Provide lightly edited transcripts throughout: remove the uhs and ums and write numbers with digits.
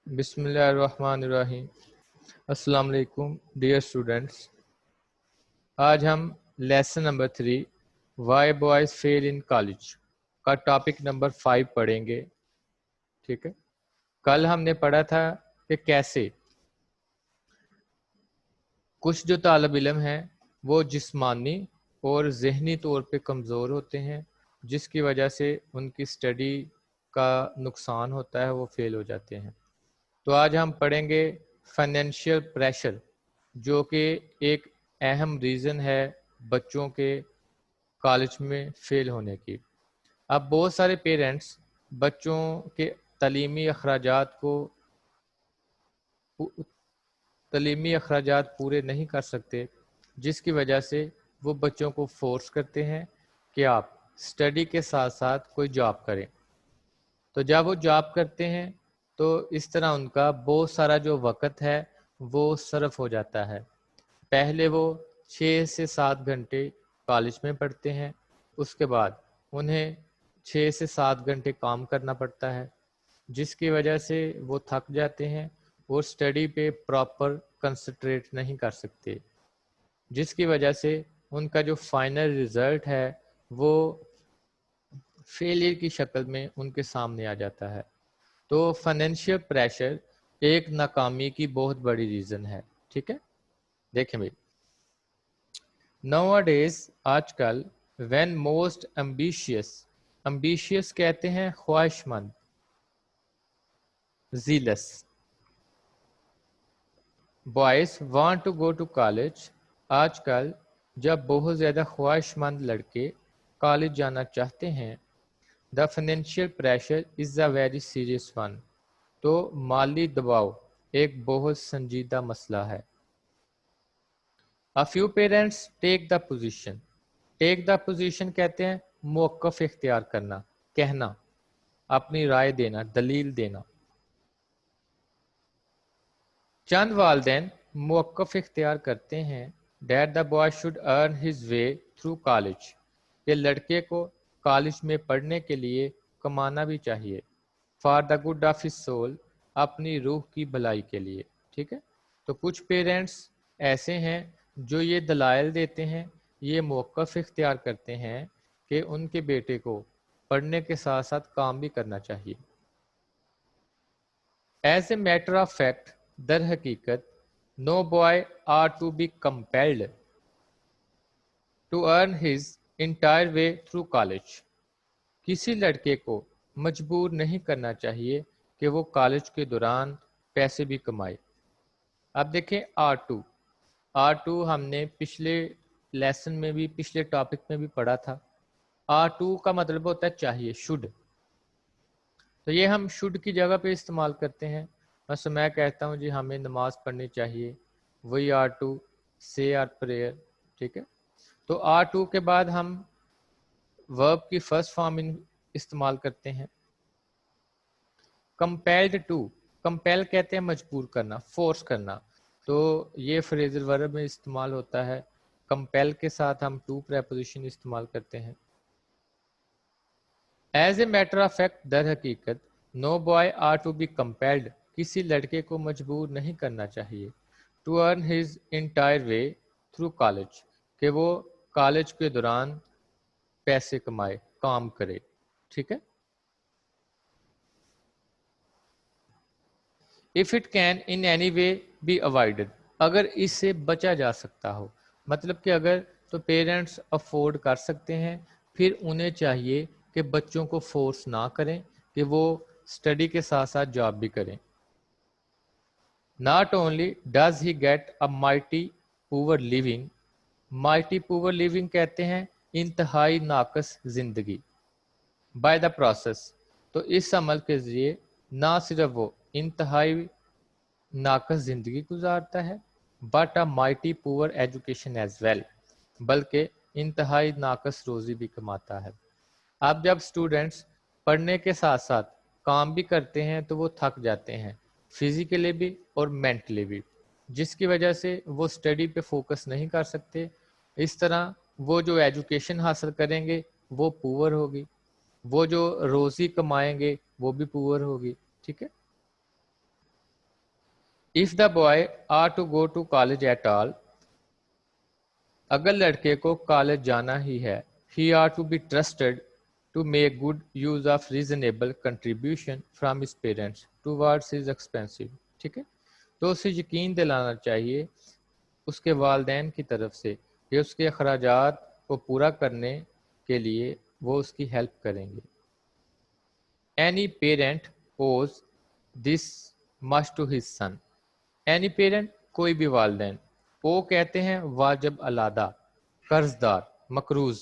بسم اللہ الرحمن الرحیم۔ السلام علیکم ڈیئر اسٹوڈینٹس، آج ہم lesson number 3 why boys fail in college کا ٹاپک نمبر 5 پڑھیں گے۔ ٹھیک ہے، کل ہم نے پڑھا تھا کہ کیسے کچھ جو طالب علم ہیں وہ جسمانی اور ذہنی طور پہ کمزور ہوتے ہیں، جس کی وجہ سے ان کی اسٹڈی کا نقصان ہوتا ہے، وہ فیل ہو جاتے ہیں۔ تو آج ہم پڑھیں گے فائنینشیل پریشر، جو کہ ایک اہم ریزن ہے بچوں کے کالج میں فیل ہونے کی۔ اب بہت سارے پیرنٹس بچوں کے تعلیمی اخراجات پورے نہیں کر سکتے، جس کی وجہ سے وہ بچوں کو فورس کرتے ہیں کہ آپ اسٹڈی کے ساتھ ساتھ کوئی جاب کریں۔ تو جب وہ جاب کرتے ہیں تو اس طرح ان کا بہت سارا جو وقت ہے وہ صرف ہو جاتا ہے۔ پہلے وہ 6 سے 7 گھنٹے کالج میں پڑھتے ہیں، اس کے بعد انہیں 6 سے 7 گھنٹے کام کرنا پڑتا ہے، جس کی وجہ سے وہ تھک جاتے ہیں اور اسٹڈی پہ پراپر کنسنٹریٹ نہیں کر سکتے، جس کی وجہ سے ان کا جو فائنل رزلٹ ہے وہ فیلئر کی شکل میں ان کے سامنے آ جاتا ہے۔ تو فائنینشیل پریشر ایک ناکامی کی بہت بڑی ریزن ہے۔ ٹھیک ہے، دیکھیں بھائی، نو ڈیز آج کل وین موسٹ امبیشیس کہتے ہیں خواہش مند، zealous boys want to go to college, آج کل جب بہت زیادہ خواہش مند لڑکے کالج جانا چاہتے ہیں، the financial pressure is a very serious one, تو مالی دباؤ ایک بہت سنجیدہ مسئلہ ہے۔ A few parents take the position کہتے ہیں موقف اختیار کرنا، کہنا، اپنی رائے دینا، دلیل دینا۔ چند والدین موقف اختیار کرتے ہیں that the boy should earn his way through college، کہ لڑکے کو کالج میں پڑھنے کے لیے کمانا بھی چاہیے، for the good of his soul، اپنی روح کی بھلائی کے لیے۔ ٹھیک ہے، تو کچھ پیرنٹس ایسے ہیں جو یہ دلائل دیتے ہیں، یہ موقف اختیار کرتے ہیں کہ ان کے بیٹے کو پڑھنے کے ساتھ ساتھ کام بھی کرنا چاہیے۔ As a matter of fact, در حقیقت no boy are to be compelled to earn his entire way through college, کسی لڑکے کو مجبور نہیں کرنا چاہیے کہ وہ کالج کے دوران پیسے بھی کمائے۔ اب دیکھیں R2 ہم نے پچھلے لیسن میں بھی، پچھلے ٹاپک میں بھی پڑھا تھا۔ R2 کا مطلب ہوتا ہے چاہیے، شوڈ، تو یہ ہم شوڈ کی جگہ پہ استعمال کرتے ہیں۔ مثلا میں کہتا ہوں جی ہمیں نماز پڑھنی چاہیے، وہی R2 سے آر پریئر۔ ٹھیک ہے، تو R2 کے بعد ہم ورب کی فرسٹ فارم استعمال کرتے ہیں، کمپیلڈ ٹو، کمپیل کہتے ہیں مجبور کرنا، فورس کرنا، تو یہ فریزل ورب میں استعمال ہوتا ہے۔ کمپیل کے ساتھ ہم ٹو پریپوزیشن استعمال کرتے ہیں۔ As a matter of fact, در حقیقت no boy are to be compelled, کسی لڑکے کو مجبور نہیں کرنا چاہیے، to earn his entire way through college, کہ وہ کالج کے دوران پیسے کمائے، کام کرے۔ ٹھیک ہے، if it can in any way be avoided، اگر اس سے بچا جا سکتا ہو، مطلب کہ اگر تو پیرنٹس افورڈ کر سکتے ہیں، پھر انہیں چاہیے کہ بچوں کو فورس نہ کریں کہ وہ اسٹڈی کے ساتھ ساتھ جاب بھی کریں۔ not only does he get a mighty poor living، mighty poor living کہتے ہیں انتہائی ناقص زندگی، by the process، تو اس عمل کے ذریعے نہ صرف وہ انتہائی ناقص زندگی گزارتا ہے، but a mighty poor education as well، بلکہ انتہائی ناقص روزی بھی کماتا ہے۔ اب جب اسٹوڈنٹس پڑھنے کے ساتھ ساتھ کام بھی کرتے ہیں تو وہ تھک جاتے ہیں، فزیکلی بھی اور مینٹلی بھی، جس کی وجہ سے وہ اسٹڈی پہ فوکس نہیں کر سکتے۔ اس طرح وہ جو ایجوکیشن حاصل کریں گے وہ پور ہوگی، وہ جو روزی کمائیں گے وہ بھی پور ہوگی۔ ٹھیک ہے، If the boy are to go to college at all, اگر لڑکے کو کالج جانا ہی ہے, he are to be trusted to make good use of reasonable contribution from his parents towards his expenses. ٹھیک ہے, تو اسے یقین دلانا چاہیے اس کے والدین کی طرف سے کہ اس کے اخراجات کو پورا کرنے کے لیے وہ اس کی ہیلپ کریں گے. Any parent owes this much to his son. Any parent, کوئی بھی والدین, او کہتے ہیں واجب علادہ, قرض دار, مقروض.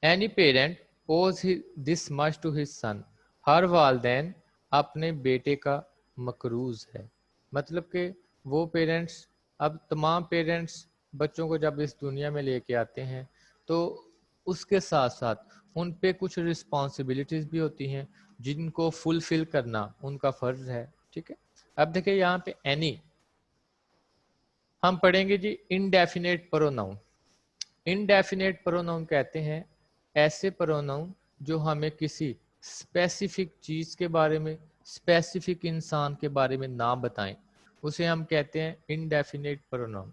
Any parent owes this much to his son. ہر والدین اپنے بیٹے کا مقروض ہے. مطلب کہ وہ پیرنٹس, اب تمام پیرنٹس بچوں کو جب اس دنیا میں لے کے آتے ہیں تو اس کے ساتھ ساتھ ان پہ کچھ رسپانسبلٹیز بھی ہوتی ہیں جن کو فلفل کرنا ان کا فرض ہے. ٹھیک ہے, اب دیکھیں یہاں پہ اینی ہم پڑھیں گے جی انڈیفینیٹ پروناؤن. انڈیفینیٹ پروناؤن کہتے ہیں ایسے پروناؤن جو ہمیں کسی اسپیسیفک چیز کے بارے میں, اسپیسیفک انسان کے بارے میں نہ بتائیں, اسے ہم کہتے ہیں indefinite pronoun.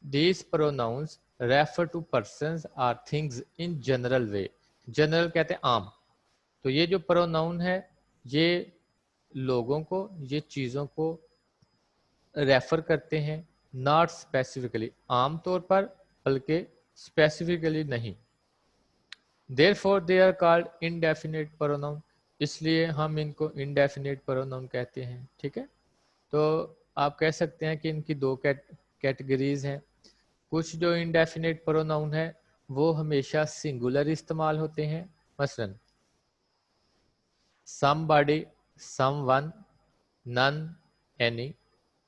These pronouns refer to persons or things in general way. General کہتے ہیں عام. تو یہ جو پروناؤن ہے یہ لوگوں کو, یہ چیزوں کو ریفر کرتے ہیں, ناٹ اسپیسیفکلی, عام طور پر, بلکہ اسپیسیفکلی نہیں. Therefore they are called indefinite pronoun. اس لیے ہم ان کو indefinite pronoun کہتے ہیں. ٹھیک ہے, تو آپ کہہ سکتے ہیں کہ ان کی دو کیٹیگریز ہیں. کچھ جو انڈیفینیٹ پروناؤن ہے وہ ہمیشہ سنگولر استعمال ہوتے ہیں, مثلا somebody, someone, none, any,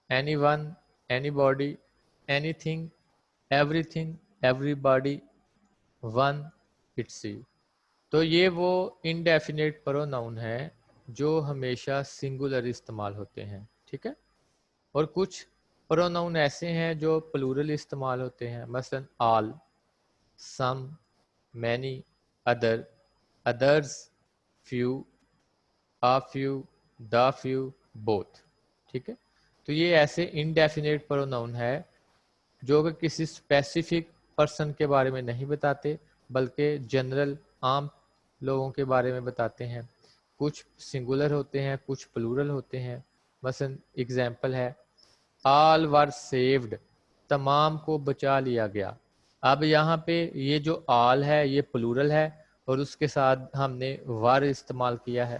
anyone, anybody, anything, everything, everybody, one, it's. تو یہ وہ انڈیفینیٹ پروناؤن ہے جو ہمیشہ سنگولر استعمال ہوتے ہیں. ٹھیک ہے, اور کچھ پروناؤن ایسے ہیں جو پلورل استعمال ہوتے ہیں, مثلا all, some, many, other, others, few, a few, the few, both. ٹھیک ہے, تو یہ ایسے انڈیفینیٹ پروناؤن ہے جو کہ کسی اسپیسیفک پرسن کے بارے میں نہیں بتاتے بلکہ جنرل عام لوگوں کے بارے میں بتاتے ہیں. کچھ سنگولر ہوتے ہیں, کچھ پلورل ہوتے ہیں. مثلا اگزامپل ہے all were saved, تمام کو بچا لیا گیا. اب یہاں پہ یہ جو all ہے یہ پلورل ہے اور اس کے ساتھ ہم نے were استعمال کیا ہے.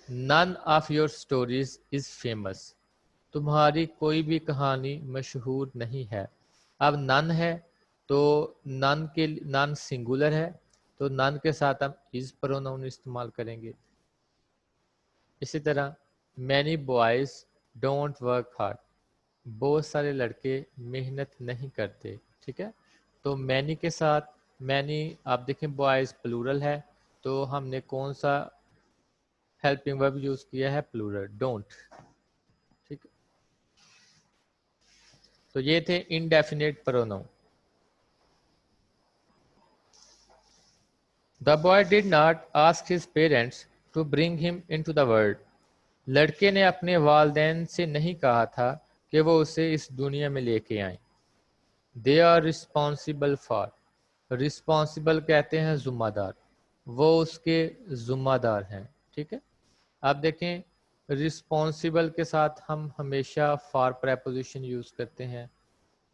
none of your stories is famous, تمہاری کوئی بھی کہانی مشہور نہیں ہے. اب none ہے تو none سنگولر ہے تو none کے ساتھ ہم is پروناؤن استعمال کریں گے. اسی طرح many boys don't work hard, بہت سارے لڑکے محنت نہیں کرتے. ٹھیک ہے, تو many کے ساتھ many آپ دیکھیں boys پلورل ہے تو ہم نے کون سا ہیلپنگ ورب یوز کیا ہے, پلورل, don't. ٹھیک ہے, تو یہ تھے indefinite pronoun. The boy did not ask his parents to bring him into the world. لڑکے نے اپنے والدین سے نہیں کہا تھا کہ وہ اسے اس دنیا میں لے کے آئیں. They are responsible for, responsible کہتے ہیں ذمہ دار, وہ اس کے ذمہ دار ہیں. ٹھیک ہے, آپ دیکھیں responsible کے ساتھ ہم ہمیشہ for preposition یوز کرتے ہیں.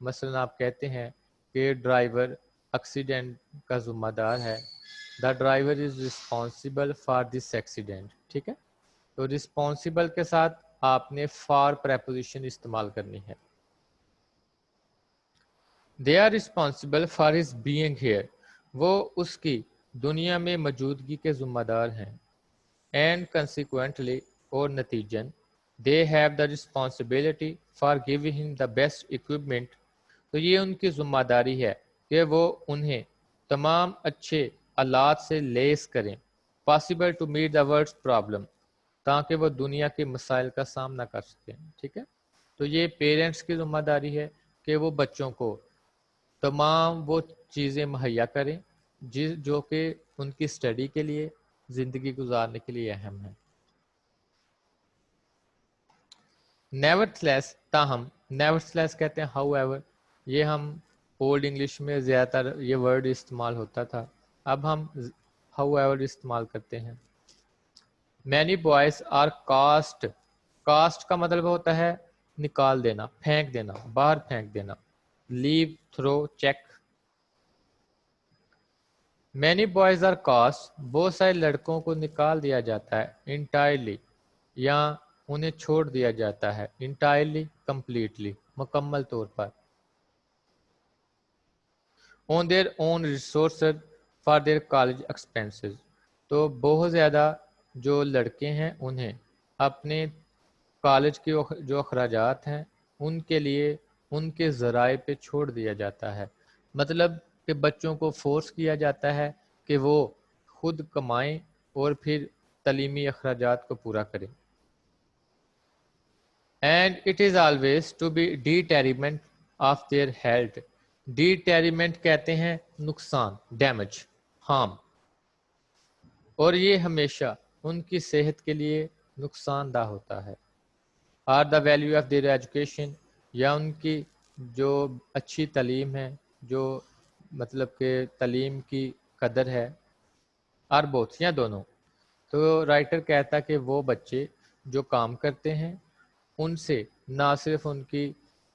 مثلا آپ کہتے ہیں کہ ڈرائیور ایکسیڈنٹ کا ذمہ دار ہے, the driver is responsible for this accident. ٹھیک ہے, تو responsible کے ساتھ آپ نے for preposition استعمال کرنی ہے. they are responsible for his being here, وہ اس کی دنیا میں موجودگی کے ذمہ دار ہیں. and consequently اور نتیجن they have the responsibility for giving him the best equipment, تو یہ ان کی ذمہ داری ہے کہ وہ انہیں تمام اچھے آلات سے لیس کریں. possible to meet the world's problem, تاکہ وہ دنیا کے مسائل کا سامنا کر سکیں. ٹھیک ہے, تو یہ پیرنٹس کی ذمہ داری ہے کہ وہ بچوں کو تمام وہ چیزیں مہیا کریں جو کہ ان کی اسٹڈی کے لیے, زندگی گزارنے کے لیے اہم ہیں. nevertheless تاہم, nevertheless کہتے ہیں however, یہ ہم اولڈ انگلش میں زیادہ تر یہ ورڈ استعمال ہوتا تھا, اب ہم however استعمال کرتے ہیں. many boys are cast, cast کا مطلب ہوتا ہے نکال دینا, پھینک دینا, باہر پھینک دینا. leave, throw, check. many boys are cast, بہت سارے لڑکوں کو نکال دیا جاتا ہے entirely, یا انہیں چھوڑ دیا جاتا ہے entirely, completely, مکمل طور پر. on their own resources for their college expenses, تو بہت زیادہ جو لڑکے ہیں انہیں اپنے کالج کے جو اخراجات ہیں ان کے لیے ان کے ذرائع پہ چھوڑ دیا جاتا ہے. مطلب کہ بچوں کو فورس کیا جاتا ہے کہ وہ خود کمائیں اور پھر تعلیمی اخراجات کو پورا کریں. And it is always to be detriment of their health. Detriment کہتے ہیں نقصان, damage, harm. اور یہ ہمیشہ ان کی صحت کے لیے نقصان دہ ہوتا ہے. Or the value of their education, یا ان کی جو اچھی تعلیم ہے, جو مطلب کہ تعلیم کی قدر ہے, اور both, یا دونوں. تو رائٹر کہتا کہ وہ بچے جو کام کرتے ہیں ان سے نہ صرف ان کی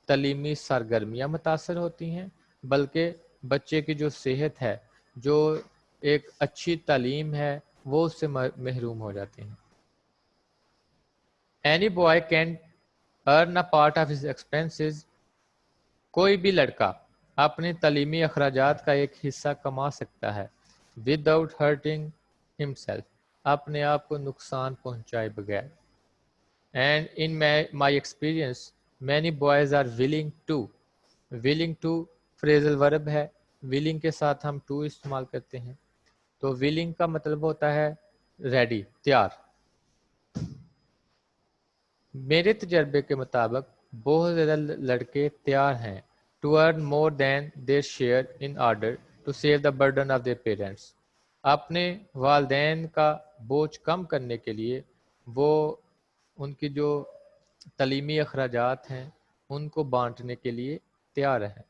تعلیمی سرگرمیاں متاثر ہوتی ہیں بلکہ بچے کی جو صحت ہے, جو ایک اچھی تعلیم ہے, وہ اس سے محروم ہو جاتے ہیں. Any boy can earn a part of his expenses, کوئی بھی لڑکا اپنے تعلیمی اخراجات کا ایک حصہ کما سکتا ہے without hurting himself, اپنے آپ کو نقصان پہنچائے بغیر. And in my experience, many boys are willing to, willing to phrasal verb ہے, willing کے ساتھ ہم to استعمال کرتے ہیں. تو willing کا مطلب ہوتا ہے ریڈی, تیار. میرے تجربے کے مطابق بہت زیادہ لڑکے تیار ہیں to earn more than their share in order to save the burden of their parents, اپنے والدین کا بوجھ کم کرنے کے لیے وہ ان کی جو تعلیمی اخراجات ہیں ان کو بانٹنے کے لیے تیار ہیں.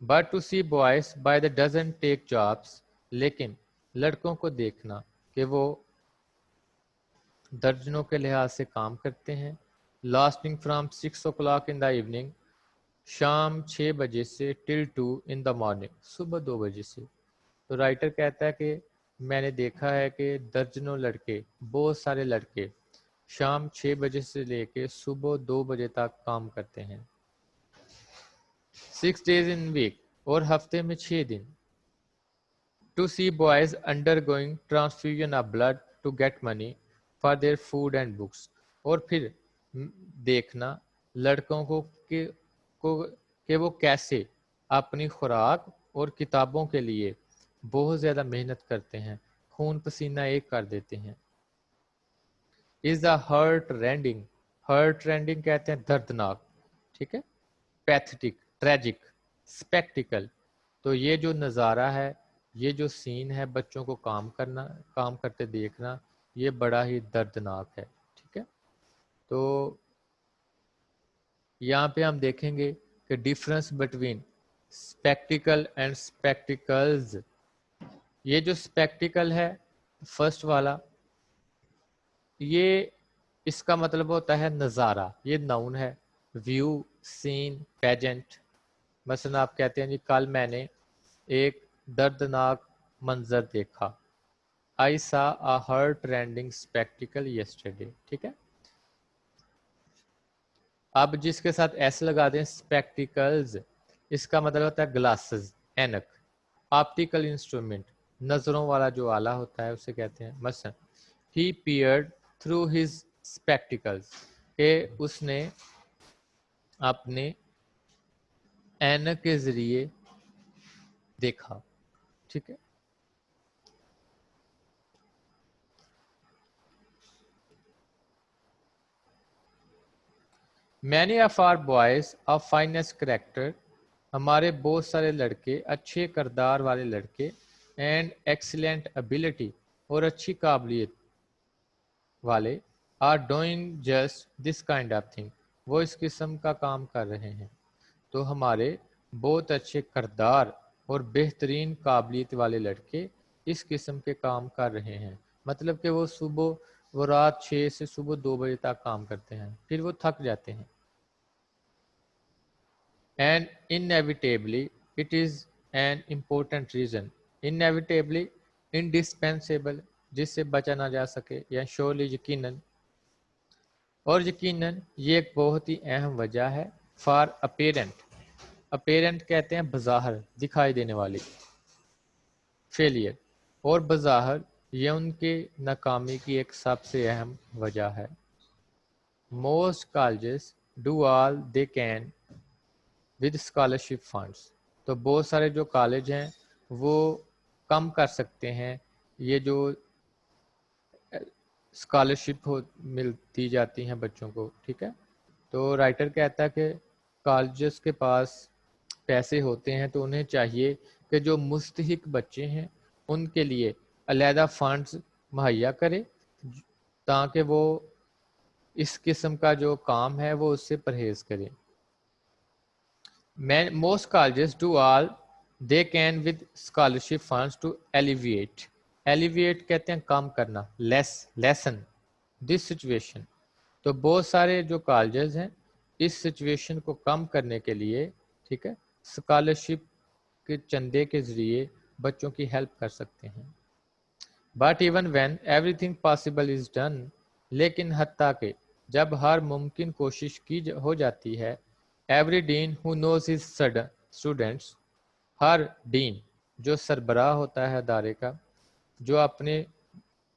But to see boys by the dozen take jobs, لیکن لڑکوں کو دیکھنا کہ وہ درجنوں کے لحاظ سے کام کرتے ہیں lasting from 6 o'clock in the evening, شام 6 بجے سے till 2 in the morning, صبح 2 بجے سے. تو رائٹر کہتا ہے کہ میں نے دیکھا ہے کہ درجنوں لڑکے, بہت سارے لڑکے شام 6 بجے سے لے کے صبح 2 بجے تک کام کرتے ہیں. 6 days in week, اور ہفتے میں 6 دن. To see boys undergoing transfusion of blood to get money for their food and books, اور پھر دیکھنا لڑکوں کو کہ وہ کیسے اپنی خوراک اور کتابوں کے لیے بہت زیادہ محنت کرتے ہیں, خون پسینہ ایک کر دیتے ہیں. is a heart rending, heart rending کہتے ہیں دردناک, ٹھیک ہے, پیتھیٹک, ٹریجک, اسپیکٹیکل. تو یہ جو نظارہ ہے, یہ جو سین ہے بچوں کو کام کرتے دیکھنا, یہ بڑا ہی دردناک ہے, ٹھیک ہے. تو یہاں پہ ہم دیکھیں گے کہ ڈفرنس بٹوین اسپیکٹیکل اینڈ اسپیکٹیکلز. یہ جو اسپیکٹیکل ہے فرسٹ والا, یہ اس کا مطلب ہوتا ہے نظارہ, یہ ناؤن ہے. ویو, سین, پیجنٹ. مثلا آپ کہتے ہیں جی کل میں نے ایک دردناک منظر دیکھا, I saw a heart-rending spectacle yesterday, ٹھیک ہے. اب جس کے ساتھ ایس لگا دیں اسپیکٹیکلز, اس کا مطلب ہوتا ہے گلاسز, اینک. آپٹیکل انسٹرومنٹ, نظروں والا جو آلہ ہوتا ہے اسے کہتے ہیں. مثلا he peered through his spectacles, کہ اس نے اپنے اینک کے ذریعے دیکھا, ٹھیک ہے. many of our boys of finest character, ہمارے بہت سارے لڑکے اچھے کردار والے لڑکے, اینڈ ایکسیلنٹ ابیلٹی, اور اچھی قابلیت والے, are doing just this kind of thing. وہ اس قسم کا کام کر رہے ہیں. تو ہمارے بہت اچھے کردار اور بہترین قابلیت والے لڑکے اس قسم کے کام کر رہے ہیں. مطلب کہ وہ رات 6 سے صبح 2 بجے تک کام کرتے ہیں، پھر وہ تھک جاتے ہیں. And inevitably it is an important reason. Inevitably indispensable جس سے بچا نہ جا سکے، یا surely یقیناً. اور یقیناً یہ ایک بہت ہی اہم وجہ ہے. for apparent کہتے ہیں بظاہر دکھائی دینے والی، failure، اور بظاہر یہ ان کے ناکامی کی ایک سب سے اہم وجہ ہے. most colleges do all they can with scholarship funds. تو بہت سارے جو کالج ہیں وہ کم کر سکتے ہیں یہ جو اسکالرشپ ملتی جاتی ہیں بچوں کو. ٹھیک ہے، تو رائٹر کہتا ہے کہ کالجز کے پاس پیسے ہوتے ہیں تو انہیں چاہیے کہ جو مستحق بچے ہیں ان کے لیے علیحدہ فنڈز مہیا کرے تاکہ وہ اس قسم کا جو کام ہے وہ اس سے پرہیز کریں. Most colleges do all they can with scholarship funds to alleviate کہتے ہیں کم کرنا، lessen this situation. تو بہت سارے جو کالجز ہیں اس سچویشن کو کم کرنے کے لیے، ٹھیک ہے، اسکالرشپ کے چندے کے ذریعے بچوں کی ہیلپ کر سکتے ہیں. But even when everything possible is done، لیکن حتیٰ کہ جب ہر ممکن کوشش کی ہو جاتی ہے، every dean who knows his students، ہر ڈین جو سربراہ ہوتا ہے ادارے کا، جو اپنے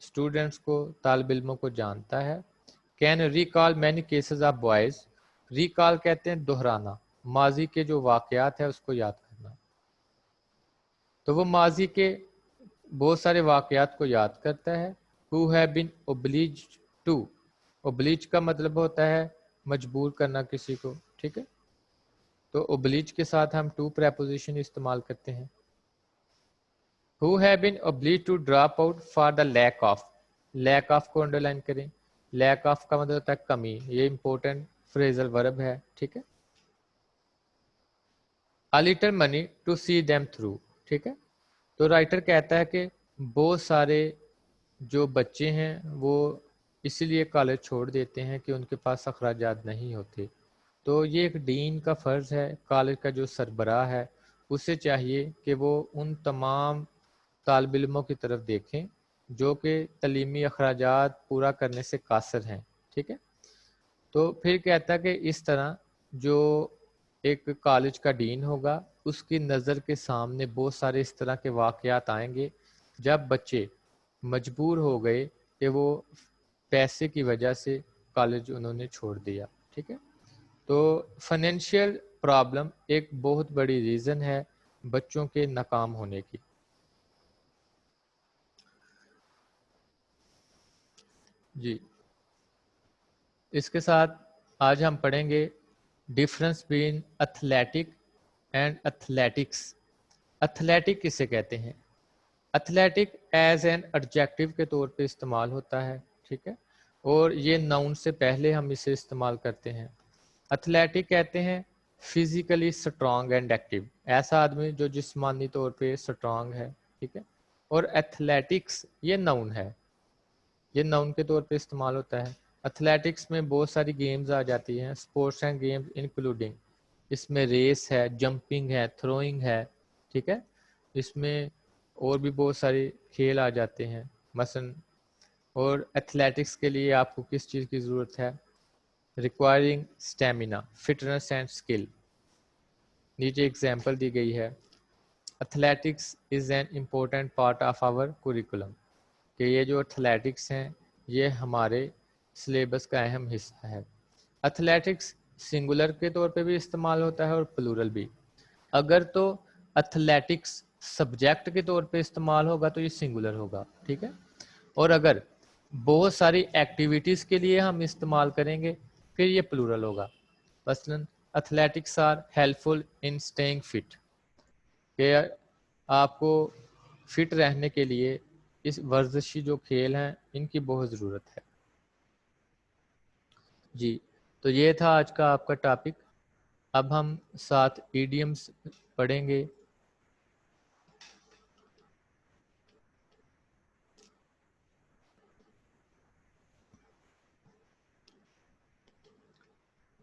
اسٹوڈنٹس کو، طالب علموں کو جانتا ہے، can recall many cases of boys. recall کہتے ہیں دہرانا، ماضی کے جو واقعات ہیں اس کو یاد کرنا. تو وہ ماضی کے بہت سارے واقعات کو یاد کرتا ہے. who have been obliged to، oblige کا مطلب ہوتا ہے مجبور کرنا کسی کو. ٹھیک ہے، تو oblige کے ساتھ ہم to preposition استعمال کرتے ہیں. who have been obliged to drop out for the lack of کو انڈرلائن کریں. lack of کا مطلب ہوتا ہے کمی، یہ امپورٹنٹ فریزل ورب ہے. ٹھیک ہے، a little money to see them through. ٹھیک ہے، تو رائٹر کہتا ہے کہ بہت سارے جو بچے ہیں وہ اسی لیے کالج چھوڑ دیتے ہیں کہ ان کے پاس اخراجات نہیں ہوتے. تو یہ ایک ڈین کا فرض ہے، کالج کا جو سربراہ ہے اسے چاہیے کہ وہ ان تمام طالب علموں کی طرف دیکھیں جو کہ تعلیمی اخراجات پورا کرنے سے قاصر ہیں. ٹھیک ہے، تو پھر کہتا ہے کہ اس طرح جو ایک کالج کا ڈین ہوگا اس کی نظر کے سامنے بہت سارے اس طرح کے واقعات آئیں گے جب بچے مجبور ہو گئے کہ وہ پیسے کی وجہ سے کالج انہوں نے چھوڑ دیا. ٹھیک ہے، تو فائنینشیل پرابلم ایک بہت بڑی ریزن ہے بچوں کے ناکام ہونے کی. جی، اس کے ساتھ آج ہم پڑھیں گے difference been athletic and athletics. Athletic کسے کہتے ہیں؟ ایتھلیٹک ایز این ایڈجیکٹو کے طور پہ استعمال ہوتا ہے. ٹھیک ہے، اور یہ ناؤن سے پہلے ہم اسے استعمال کرتے ہیں. ایتھلیٹک کہتے ہیں فزیکلی اسٹرانگ اینڈ ایکٹیو، ایسا آدمی جو جسمانی طور پہ اسٹرانگ ہے. ٹھیک ہے، اور ایتھلیٹکس یہ ناؤن ہے، یہ ناؤن کے طور پہ استعمال ہوتا ہے. ایتھلیٹکس میں بہت ساری گیمز آ جاتی ہیں، اسپورٹس اینڈ گیمز انکلوڈنگ، اس میں ریس ہے، جمپنگ ہے، تھروئنگ ہے. ٹھیک ہے، اس میں اور بھی بہت سارے کھیل آ جاتے ہیں مثلا. اور ایتھلیٹکس کے لیے آپ کو کس چیز کی ضرورت ہے؟ Requiring stamina, fitness and skill. نیچے ایگزامپل دی گئی ہے. Athletics is an important part of our curriculum, کہ یہ جو ایتھلیٹکس ہیں یہ ہمارے سلیبس کا اہم حصہ ہے. ایتھلیٹکس سنگولر کے طور پہ بھی استعمال ہوتا ہے اور پلورل بھی. اگر تو ایتھلیٹکس سبجیکٹ کے طور پہ استعمال ہوگا تو یہ سنگولر ہوگا. ٹھیک ہے، اور اگر بہت ساری ایکٹیویٹیز کے لیے ہم استعمال کریں گے پھر یہ پلورل ہوگا. مثلا athletics are helpful in staying fit, کہ آپ کو فٹ رہنے کے لیے اس ورزشی جو کھیل ہیں ان کی بہت ضرورت ہے. جی تو یہ تھا آج کا آپ کا ٹاپک. اب ہم 7 ایڈیمس پڑھیں گے.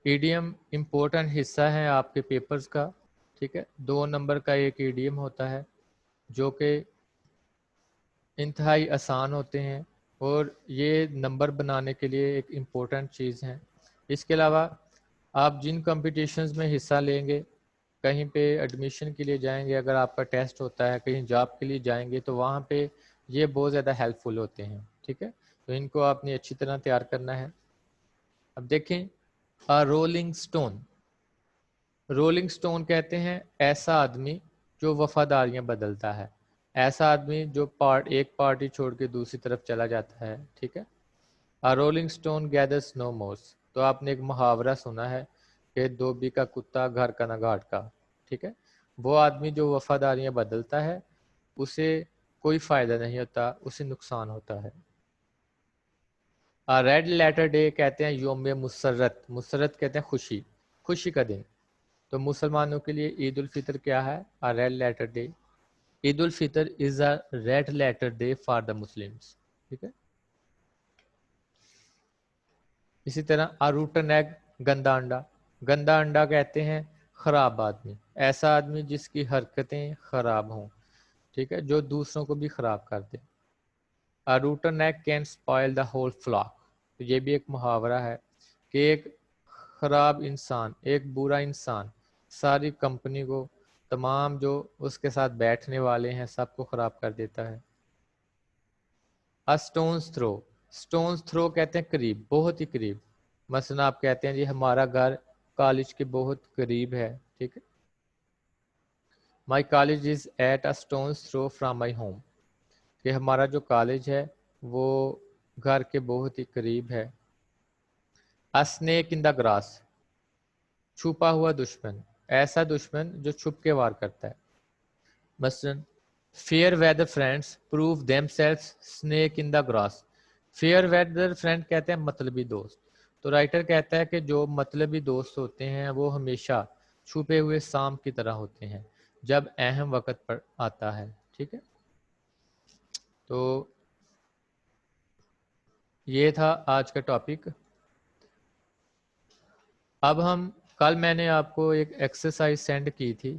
ایڈیم امپورٹنٹ حصہ ہے آپ کے پیپرز کا. ٹھیک ہے, 2 نمبر کا ایک ایڈیم ہوتا ہے جو کہ انتہائی آسان ہوتے ہیں اور یہ نمبر بنانے کے لیے ایک امپورٹنٹ چیز ہے. اس کے علاوہ آپ جن کمپٹیشنز میں حصہ لیں گے, کہیں پہ ایڈمیشن کے لیے جائیں گے, اگر آپ کا ٹیسٹ ہوتا ہے, کہیں جاب کے لیے جائیں گے, تو وہاں پہ یہ بہت زیادہ ہیلپ فل ہوتے ہیں. ٹھیک ہے, تو ان کو آپ نے اچھی طرح تیار کرنا ہے. اب دیکھیں, رولنگ سٹون. رولنگ سٹون کہتے ہیں ایسا آدمی جو وفاداریاں بدلتا ہے, ایسا آدمی جو ایک پارٹی چھوڑ کے دوسری طرف چلا جاتا ہے. ٹھیک ہے, رولنگ سٹون گیدرز نو موس. تو آپ نے ایک محاورہ سنا ہے کہ دھوبی کا کتا گھر کا نہ گھاٹ کا. ٹھیک ہے, وہ آدمی جو وفاداریاں بدلتا ہے اسے کوئی فائدہ نہیں ہوتا, اسے نقصان ہوتا ہے. ریڈ لیٹر ڈے کہتے ہیں یوم مسرت. مسرت کہتے ہیں خوشی, خوشی کا دن. تو مسلمانوں کے لیے عید الفطر کیا ہے؟ Red letter day. Eid al Fitr is a red letter day for the Muslims. ٹھیک ہے, اسی طرح روٹن ایگ, گندا انڈا. گندا انڈا کہتے ہیں خراب آدمی, ایسا آدمی جس کی حرکتیں خراب ہوں. ٹھیک ہے, جو دوسروں کو بھی خراب کر دے. Rotten egg can spoil the whole flock. تو یہ بھی ایک محاورہ ہے کہ ایک خراب انسان, ایک برا انسان ساری کمپنی کو, تمام جو اس کے ساتھ بیٹھنے والے ہیں سب کو خراب کر دیتا ہے. Stones through. اسٹونز تھرو کہتے ہیں قریب, بہت ہی قریب. مثلا آپ کہتے ہیں جی ہمارا گھر کالج کے بہت قریب ہے. ٹھیک ہے, my college is at a stone's throw from my home. کہ ہمارا جو کالج ہے وہ گھر کے بہت ہی قریب ہے. Snake in the grass. چھپا ہوا دشمن, ایسا دشمن جو چھپ کے وار کرتا ہے. مثلا fair weather friends prove themselves snake in the grass. Fair weather friend کہتے ہیں مطلبی دوست. تو رائٹر کہتا ہے کہ جو مطلبی دوست ہوتے ہیں وہ ہمیشہ چھپے ہوئے سانپ کی طرح ہوتے ہیں جب اہم وقت پر آتا ہے. ٹھیک ہے, تو یہ تھا آج کا ٹاپک. اب ہم کل میں نے آپ کو ایک ایکسرسائز سینڈ کی تھی